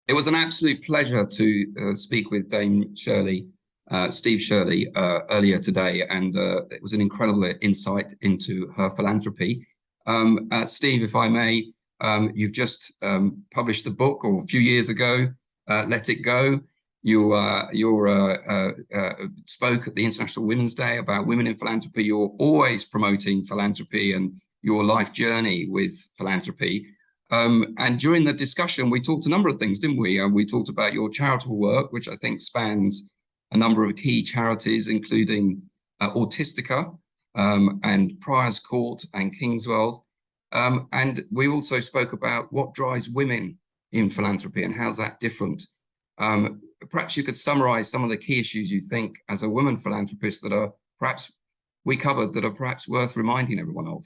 It was an absolute pleasure to speak with Dame Steve Shirley, earlier today, and it was an incredible insight into her philanthropy. Steve, if I may, you've just published the book, or a few years ago, Let It Go. You spoke at the International Women's Day about women in philanthropy. You're always promoting philanthropy and your life journey with philanthropy. And during the discussion, we talked a number of things, didn't we? We talked about your charitable work, which I think spans a number of key charities, including Autistica and Prior's Court and Kingswealth. And we also spoke about what drives women in philanthropy and how's that different. Perhaps you could summarize some of the key issues you think as a woman philanthropist that are perhaps we covered that are perhaps worth reminding everyone of.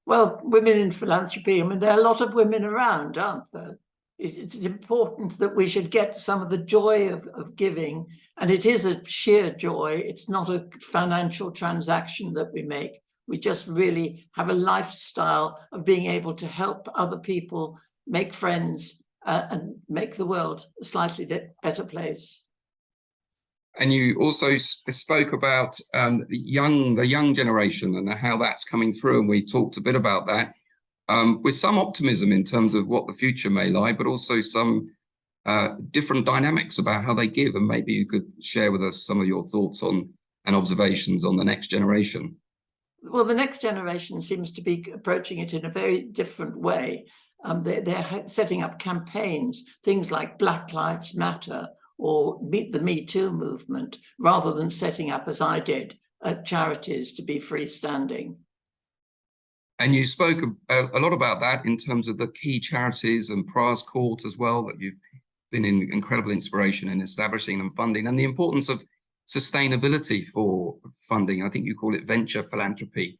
Well, women in philanthropy, I mean, there are a lot of women around, aren't there? It's important that we should get some of the joy of giving, and it is a sheer joy. It's not a financial transaction that we make. We just really have a lifestyle of being able to help other people, make friends, and make the world a slightly better place. And you also spoke about the young generation and how that's coming through, and we talked a bit about that with some optimism in terms of what the future may lie, but also some different dynamics about how they give. And maybe you could share with us some of your thoughts on and observations on the next generation. Well, the next generation seems to be approaching it in a very different way. They're setting up campaigns, things like Black Lives Matter or the Me Too movement, rather than setting up, as I did, charities to be freestanding. And you spoke a lot about that in terms of the key charities and Prior's Court as well, that you've been an incredible inspiration in establishing and funding, and the importance of sustainability for funding. I think you call it venture philanthropy.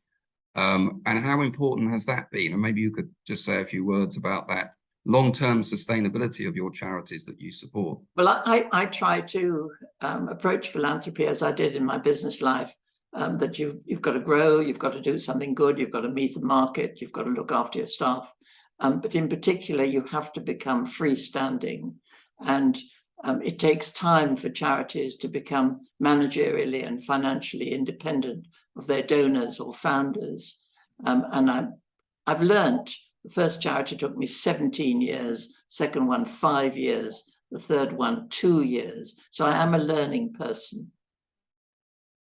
And how important has that been? And maybe you could just say a few words about that long-term sustainability of your charities that you support. Well, I try to approach philanthropy as I did in my business life, that you've got to grow, you've got to do something good, you've got to meet the market, you've got to look after your staff. But in particular, you have to become freestanding. And it takes time for charities to become managerially and financially independent of their donors or founders. And I've learned. The first charity took me 17 years, second one 5 years, the third one 2 years. So I am a learning person.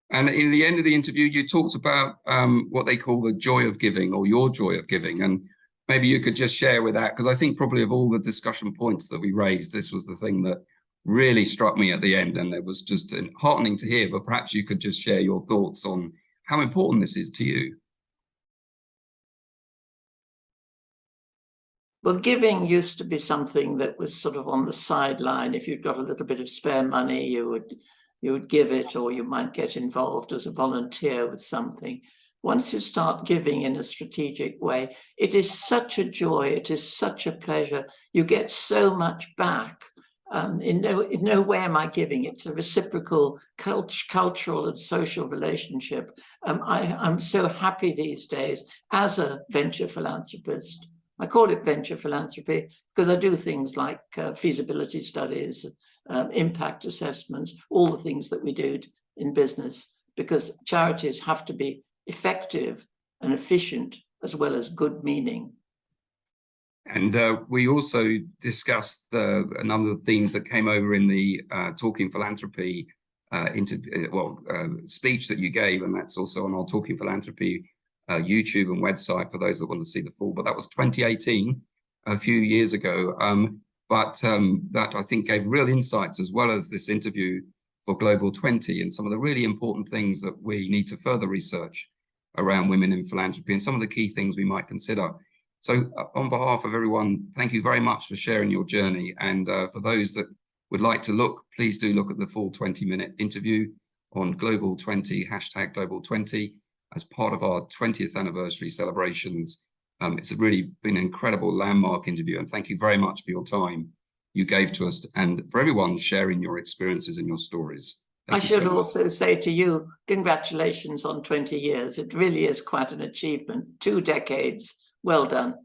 And in the end of the interview, you talked about what they call the joy of giving, or your joy of giving. And maybe you could just share with that, because I think probably of all the discussion points that we raised, this was the thing that really struck me at the end. And it was just heartening to hear, but perhaps you could just share your thoughts on how important this is to you. Well, giving used to be something that was sort of on the sideline. If you'd got a little bit of spare money, you would give it, or you might get involved as a volunteer with something. Once you start giving in a strategic way, it is such a joy. It is such a pleasure. You get so much back. In no way am I giving. It's a reciprocal cultural and social relationship. I'm so happy these days as a venture philanthropist. I call it venture philanthropy because I do things like feasibility studies, impact assessments, all the things that we do in business, because charities have to be effective and efficient as well as good meaning. And we also discussed a number of themes that came over in the Talking Philanthropy speech that you gave, and that's also on our Talking Philanthropy YouTube and website for those that want to see the full. But that was 2018, a few years ago. That I think gave real insights, as well as this interview for Global 20, and some of the really important things that we need to further research around women in philanthropy and some of the key things we might consider. So on behalf of everyone, thank you very much for sharing your journey. And for those that would like to look, please do look at the full 20-minute interview on Global 20, hashtag Global 20, as part of our 20th anniversary celebrations. It's really been an incredible landmark interview, and thank you very much for your time you gave to us, and for everyone sharing your experiences and your stories. I should also say to you, congratulations on 20 years. It really is quite an achievement. 2 decades. Well done.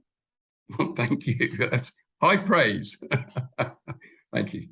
Well, thank you. High praise. Thank you.